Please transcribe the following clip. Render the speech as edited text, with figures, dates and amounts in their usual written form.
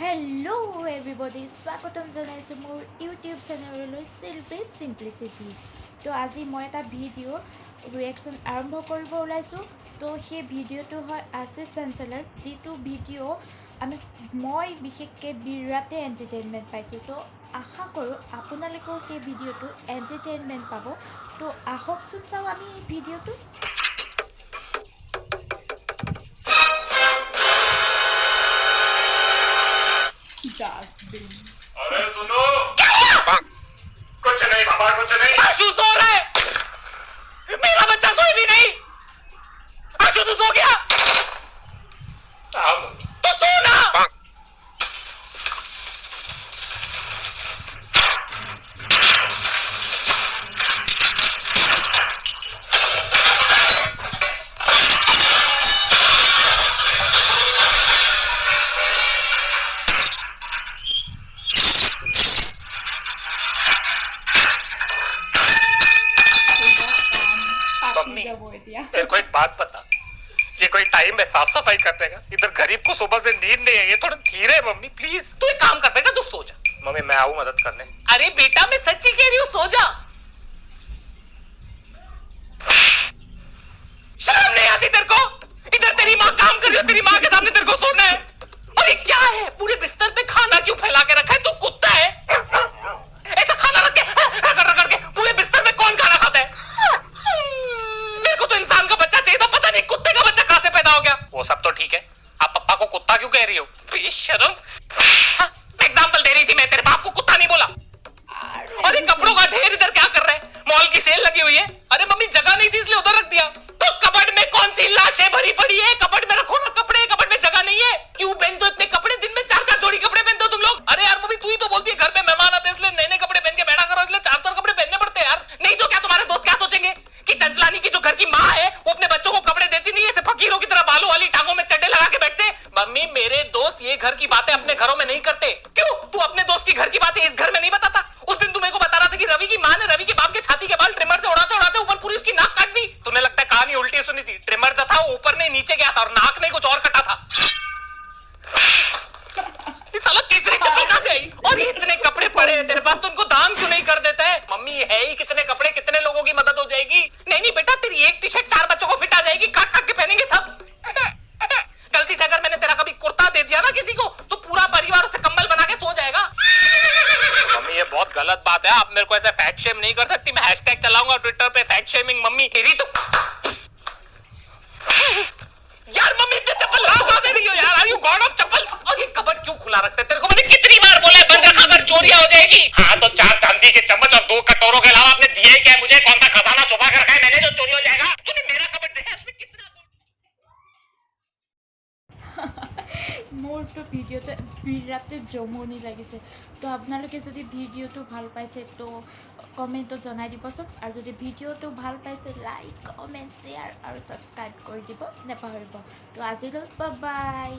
Hello everybody स्वागतम जनाइছোঁ মোৰ YouTube চেনেললৈ selfie simplicity. তো আজি মই এটা ভিডিও ৰিয়েকশ্যন আৰম্ভ কৰিব ওলাইছোঁ। তো সেই ভিডিওটো হয় আছে চেঞ্চেলাৰ, যিটো ভিডিও মই বিশেষকৈ বিৰাটে এণ্টাৰটেইনমেণ্ট পাইছোঁ। তো আশা কৰোঁ আপোনালোকেও সেই ভিডিওটো এণ্টাৰটেইনমেণ্ট পাব। তো আহকচোন চাওঁ আমি এই ভিডিওটো। अरे सुनो, कुछ नहीं बाबा, कुछ नहीं। आशु सो रहा है, मेरा बच्चा सोए भी नहीं। आशु तू सो गया? हाँ मम्मी। तो सो ना। मम्मी, मेरे को एक बात बता, ये कोई टाइम है साफ सफाई करने का? इधर गरीब को सुबह से नींद नहीं है, ये थोड़ा धीरे है मम्मी प्लीज। तू एक काम कर बेटा, तू सो जा। मम्मी मैं आऊं मदद करने? अरे बेटा मैं सच्ची कह रही हूँ, सो जा। शर्म नहीं आती तेरे को? इधर तेरी माँ काम कर रही है, तेरी माँ के सामने तेरे को सोना है? और ये क्या है, पूरे बिस्तर पे खाना क्यों फैला के रखा है? तू कुत्ता है? ऐसा खाना रख के रगड़ रगड़ के पूरे बिस्तर में कौन खाना खाता है? मेरे को तो इंसान का बच्चा चाहिए था, पता नहीं कुत्ते का बच्चा कहां से पैदा हो गया। वो सब तो ठीक है, आप पप्पा को कुत्ता क्यों कह रही हो? बेशर्म। एग्जाम्पल दे रही थी मैं, तेरे बाप को कुत्ता नहीं बोला। अरे कपड़ों का ढेर इधर क्या कर रहे हैं? मॉल की सेल लगी हुई है। अरे मम्मी जगह नहीं थी इसलिए उधर रख दिया। तो कबर्ड में कौन सी लाशें भरी पड़ी है? कबर्ड में रखो ना कपड़े, कबर्ड में जगह नहीं है। क्यों पहनते हो इतने कपड़े? दिन में 4-4 जोड़ी कपड़े पहनते हो तुम लोग। अरे यार मम्मी तू ही तो बोलती है घर पे मेहमान आते इसलिए नए नए कपड़े पहन के बैठा करो, इसलिए 4-4 कपड़े पहनने पड़ते हैं यार। नहीं तो क्या तुम्हारे दोस्त क्या सोचेंगे कि चंचलानी की जो घर की माँ है वो अपने बच्चों को कपड़े देती नहीं है, ऐसे फकीरों की तरह बालों वाली टांगों में चड्डे लगा के बैठते हैं। मम्मी मेरे दोस्त ये घर की बातें अपने घरों में नहीं करते। क्यों तू अपने दोस्त की घर की बातें इस घर में नहीं बताता? उस दिन तू मेरे को बता रहा था कि रवि की माँ ने रवि के बाप के छाती के बाल ट्रिमर से उड़ाते उड़ाते ऊपर पूरी इसकी नाक काट दी। तुम्हें लगता है कहानी उल्टी सुनी थी? ट्रिमर जो था वो ऊपर नहीं नीचे गया था और नाक नहीं कुछ और कटा था। ये साला तीसरी चप्पल कहां से आई? और ये इतने कपड़े पड़े हैं तेरे पास, तो उनको दान क्यों नहीं कर देता है? मम्मी है ही कितने कपड़े, कितने लोगों की मदद हो जाएगी। नहीं नहीं बेटा तेरी एक टी शर्ट 4 बच्चों को फिट आ जाएगी, काट काट के पहनेंगे सब। गलती से अगर मैंने तेरा कभी कुर्ता दे दिया ना किसी को तो पूरा परिवार उसे कंबल बना के सो जाएगा। मम्मी ये बहुत गलत बात है, आप मेरे को ऐसे फैट शेम नहीं कर सकती। मैं हैशटैग चलाऊंगा ट्विटर पे, फैट शेमिंग मम्मी तेरी। तो यार मम्मी इतने चप्पल कहां दे रही हो यार? Are you god of chappals? और ये कबर्ड क्यों खुला रखते हैं? तेरे को मैंने कितनी बार बोला है बंद रखा कर, चोरियां हो जाएगी। हाँ तो 4 चांदी के चम्मच और 2 कटोरों के अलावा आपने दिया ही क्या है मुझे? कौन सा खजाना छुपा कर रखा है मैंने जो चोरी हो जाएगा? तूने मेरा कबर्ड देखा, उसमें कितना মোৰতো ভিডিঅ'টো বিৰাটে জমনি লাগিছে। তো আপোনালোকে যদি ভিডিঅ'টো ভাল পাইছে তো কমেণ্টত জনাই দিবচোন, আৰু যদি ভিডিঅ'টো ভাল পাইছে লাইক কমেণ্ট শ্বেয়াৰ আৰু ছাবস্ক্ৰাইব কৰি দিব নেপাহৰিব। তো আজিলৈ বাই বাই।